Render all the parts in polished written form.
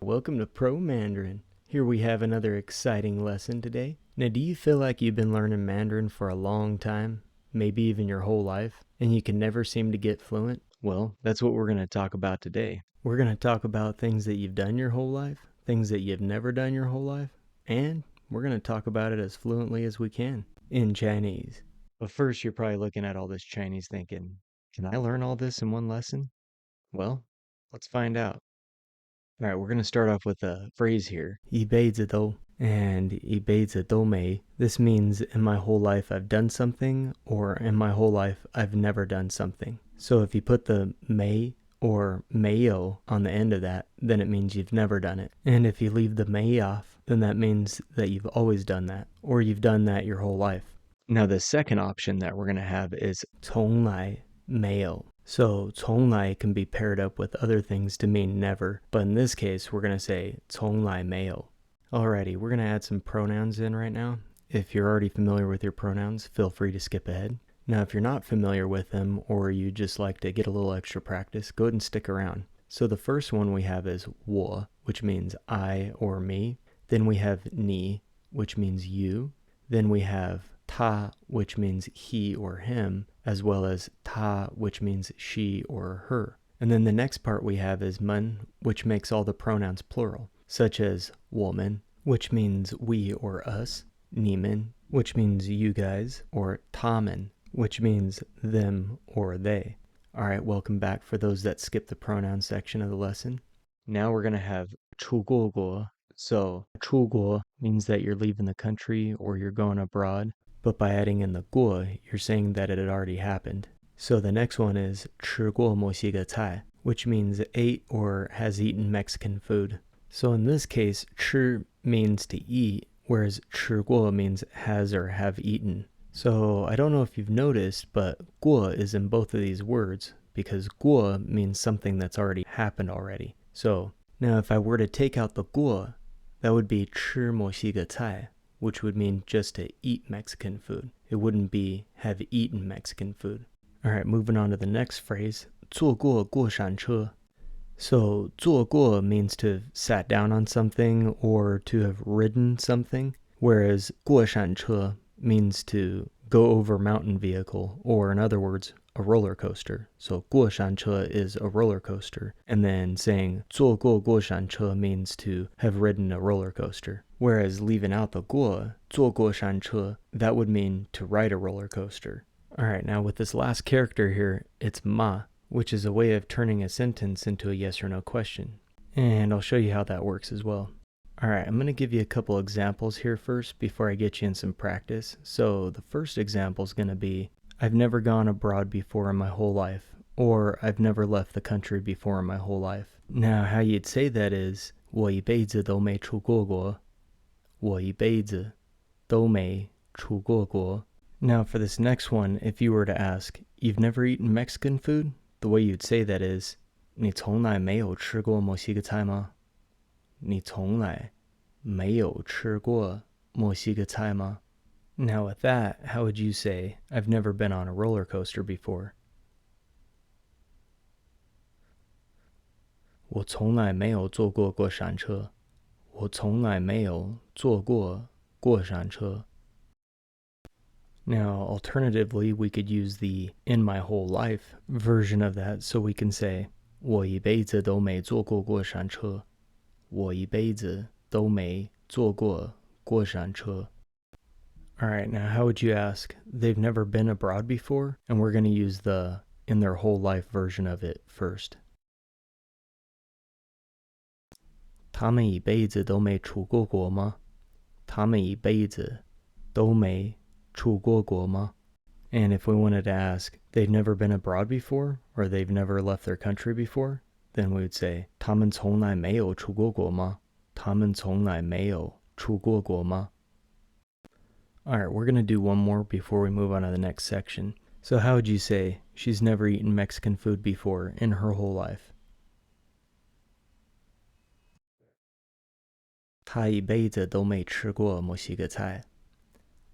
welcome to Pro Mandarin. Here we have another exciting lesson today. Now, do you feel like you've been learning Mandarin for a long time, maybe even your whole life, and you can never seem to get fluent? Well, that's what we're going to talk about today. We're going to talk about things that you've done your whole life, things that you've never done your whole life, and we're going to talk about it as fluently as we can in Chinese. But first, you're probably looking at all this Chinese thinking, can I learn all this in one lesson? Well, let's find out. All right, we're going to start off with a phrase here, 一辈子都 and 一辈子都没. This means in my whole life I've done something, or in my whole life I've never done something. So if you put the 没 or 没有 on the end of that, then it means you've never done it. And if you leave the 没 off, then that means that you've always done that, or you've done that your whole life. Now the second option that we're going to have is 从来没有. So 从来 can be paired up with other things to mean never, but in this case we're going to say 从来没有. Alrighty, we're going to add some pronouns in right now. If you're already familiar with your pronouns, feel free to skip ahead. Now if you're not familiar with them, or you just like to get a little extra practice, go ahead and stick around. So the first one we have is 我, which means I or me. Then we have 你, which means you. Then we have 他, which means he or him, as well as 她, which means she or her. And then the next part we have is 们, which makes all the pronouns plural, such as 我们, which means we or us, 你们, which means you guys, or 他们, which means them or they. Alright, welcome back for those that skipped the pronoun section of the lesson. Now we're going to have 出过国. So 出国 means that you're leaving the country or you're going abroad. But by adding in the 过, you're saying that it had already happened. So the next one is 吃过某些个菜, which means ate or has eaten Mexican food. So in this case, 吃 means to eat, whereas 吃过 means has or have eaten. So I don't know if you've noticed, but 过 is in both of these words, because 过 means something that's already happened already. So now if I were to take out the 过, that would be 吃某些个菜, which would mean just to eat Mexican food. It wouldn't be have eaten Mexican food. Alright, moving on to the next phrase, 坐过过山车. So 坐过 means to have sat down on something or to have ridden something, whereas 过山车 means to go over mountain vehicle, or in other words, a roller coaster. So 过山车 is a roller coaster, and then saying 坐过过山车 means to have ridden a roller coaster. Whereas leaving out the 过, 坐过山车, that would mean to ride a roller coaster. Alright, now with this last character here, it's ma, which is a way of turning a sentence into a yes or no question. And I'll show you how that works as well. Alright, I'm going to give you a couple examples here first before I get you in some practice. So the first example is going to be, I've never gone abroad before in my whole life, or I've never left the country before in my whole life. Now how you'd say that is, 我一辈子都没出过国. 我一辈子都没出过国. Now for this next one, if you were to ask, you've never eaten Mexican food? The way you'd say that is, 你从来没有吃过墨西哥菜吗? 你从来没有吃过墨西哥菜吗? Now with that, how would you say, I've never been on a roller coaster before? 我从来没有坐过过山车. 我从来没有坐过过山车. Now, alternatively, we could use the in my whole life version of that, so we can say 我一辈子都没坐过过山车. 我一辈子都没坐过过山车. Alright, now how would you ask, they've never been abroad before? And we're going to use the in their whole life version of it first. 他们一辈子都没出过国吗? 他们一辈子都没出过国吗? And if we wanted to ask, they've never been abroad before, or they've never left their country before, then we would say, 他们从来没有出过国吗? 他们从来没有出过国吗? Alright, we're going to do one more before we move on to the next section. So how would you say, she's never eaten Mexican food before in her whole life? 她一辈子都没吃过墨西哥菜.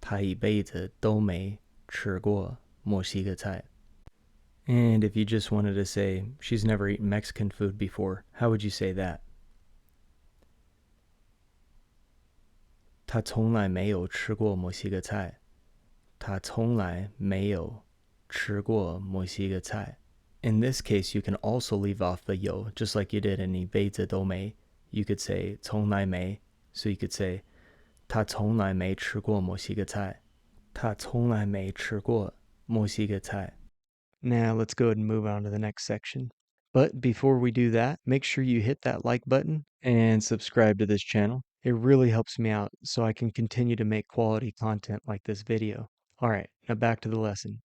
她一辈子都没吃过墨西哥菜. And if you just wanted to say, she's never eaten Mexican food before, how would you say that? 他从来没有吃过墨西哥菜。他从来没有吃过墨西哥菜。In this case, you can also leave off the yo, just like you did in 一辈子都没. You could say 从来没, so you could say 他从来没吃过墨西哥菜。他从来没吃过墨西哥菜。Now let's go ahead and move on to the next section. But before we do that, make sure you hit that like button and subscribe to this channel. It really helps me out so I can continue to make quality content like this video. All right, now back to the lesson.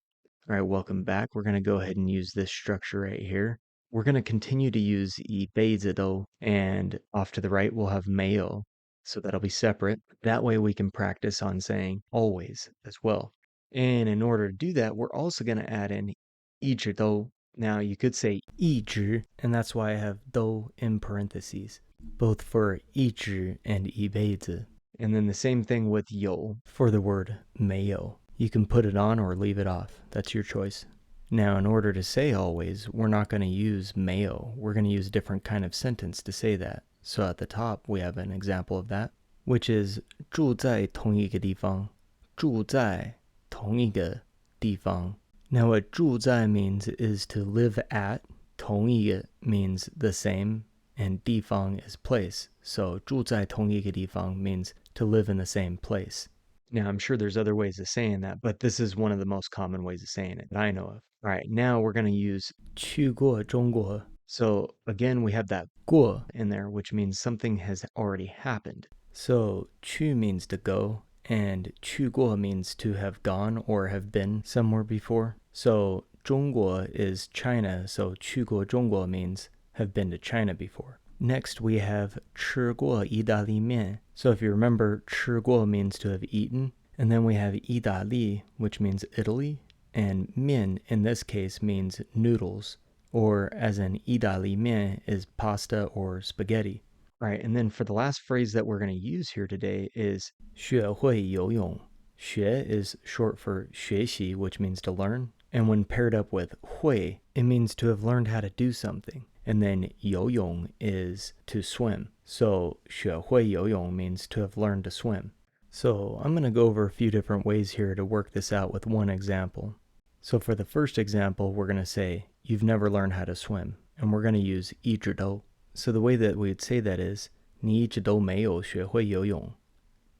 All right, welcome back. We're going to go ahead and use this structure right here. We're going to continue to use 一辈子都, and off to the right we'll have 没有, so that'll be separate. That way we can practice on saying always as well. And in order to do that, we're also going to add in 一直都. Now you could say 一直, and that's why I have 都 in parentheses, both for 一直 and 一辈子. And then the same thing with 有 for the word 没有. You can put it on or leave it off. That's your choice. Now, in order to say always, we're not going to use 没有. We're going to use a different kind of sentence to say that. So at the top, we have an example of that, which is 住在同一个地方。住在同一个地方。Now, what 住在 means is to live at. 同一个 means the same, and 地方 is place. So 住在同一个地方 means to live in the same place. Now, I'm sure there's other ways of saying that, but this is one of the most common ways of saying it that I know of. All right, now we're going to use 去过中国. So again, we have that 过 in there, which means something has already happened. So 去 means to go, and 去过 means to have gone or have been somewhere before. So 中国 is China, so 去过中国 means have been to China before. Next, we have 吃过意大利面. So if you remember, 吃过 means to have eaten. And then we have 意大利, which means Italy. And 面, in this case, means noodles. Or as in 意大利面 is pasta or spaghetti. All right, and then for the last phrase that we're going to use here today is 学会游泳. 学 is short for 学习, which means to learn. And when paired up with 会, it means to have learned how to do something. And then 游泳 is to swim. So 学会游泳 means to have learned to swim. So I'm going to go over a few different ways here to work this out with one example. So for the first example, we're going to say, you've never learned how to swim. And we're going to use 一直都. So the way that we'd say that is, 你一直都没有学会游泳。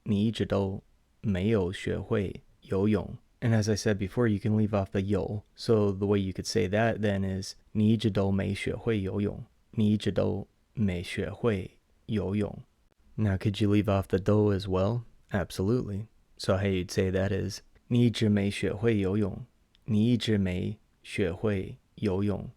你一直都没有学会游泳。And as I said before, you can leave off the 有. So the way you could say that then is 你一直都没学会游泳。你一直都没学会游泳。Now, could you leave off the 都 as well? Absolutely. So how you'd say that is 你一直没学会游泳。你一直没学会游泳。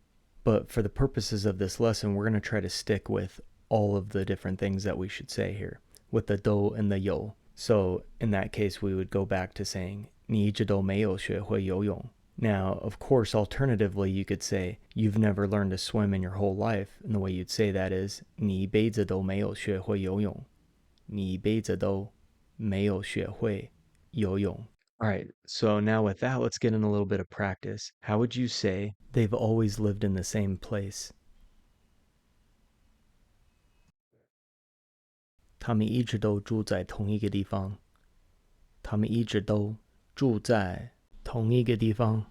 But for the purposes of this lesson, we're going to try to stick with all of the different things that we should say here, with the 都 and the 有. So in that case, we would go back to saying 你一直都没有学会游泳. Now, of course, alternatively, you could say you've never learned to swim in your whole life, and the way you'd say that is 你一辈子都没有学会游泳。你一辈子都没有学会游泳. All right, so now with that, let's get in a little bit of practice. How would you say they've always lived in the same place? 他们一直都住在同一个地方。他们一直都住在同一个地方。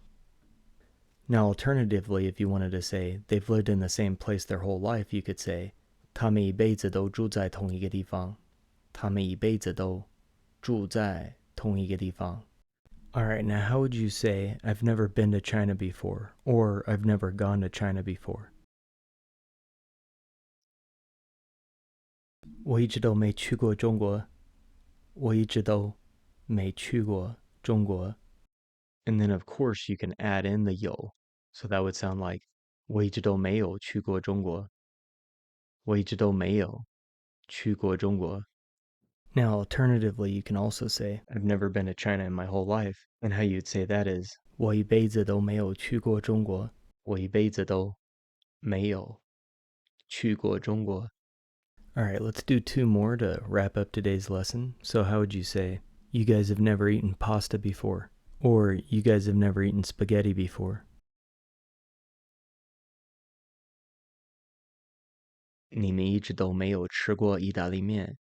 Now, alternatively, if you wanted to say they've lived in the same place their whole life, you could say 他们一辈子都住在同一个地方。他们一辈子都住在同一个地方。All right, now how would you say I've never been to China before, or I've never gone to China before? 我一直都没去过中国。我一直都没去过中国。And then, of course, you can add in the 有. So that would sound like 我一直都没有去过中国。我一直都没有去过中国。Now, alternatively, you can also say, I've never been to China in my whole life. And how you'd say that is, 我一辈子都没有去过中国。我一辈子都没有去过中国。All right, let's do two more to wrap up today's lesson. So how would you say, you guys have never eaten pasta before? Or you guys have never eaten spaghetti before? 你们一直都没有吃过意大利面。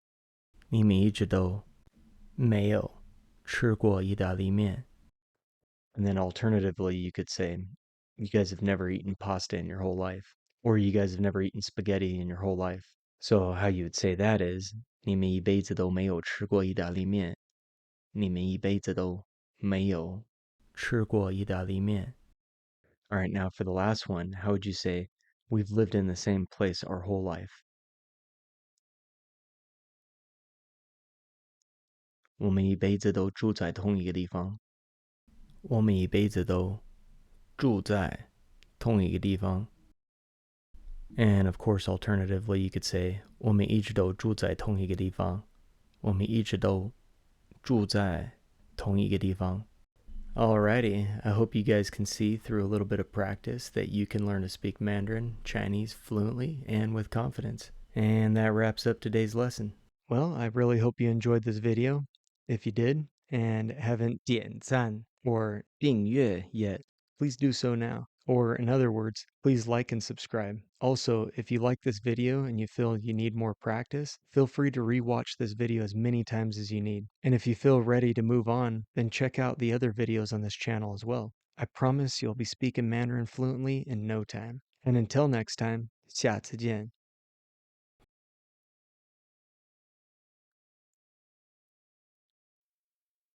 你们一直都没有吃过意大利面. And then alternatively, you could say, you guys have never eaten pasta in your whole life, or you guys have never eaten spaghetti in your whole life. So how you would say that is, 你们一辈子都没有吃过意大利面。你们一辈子都没有吃过意大利面. All right, now for the last one, how would you say, we've lived in the same place our whole life? 我们一辈子都住在同一个地方。我们一辈子都住在同一个地方。And of course, alternatively, you could say, 我们一直都住在同一个地方。我们一直都住在同一个地方。Alrighty, I hope you guys can see through a little bit of practice that you can learn to speak Mandarin Chinese fluently and with confidence. And that wraps up today's lesson. Well, I really hope you enjoyed this video. If you did and haven't 点赞 or 订阅 yet, please do so now. Or in other words, please like and subscribe. Also, if you like this video and you feel you need more practice, feel free to rewatch this video as many times as you need. And if you feel ready to move on, then check out the other videos on this channel as well. I promise you'll be speaking Mandarin fluently in no time. And until next time, 下次见.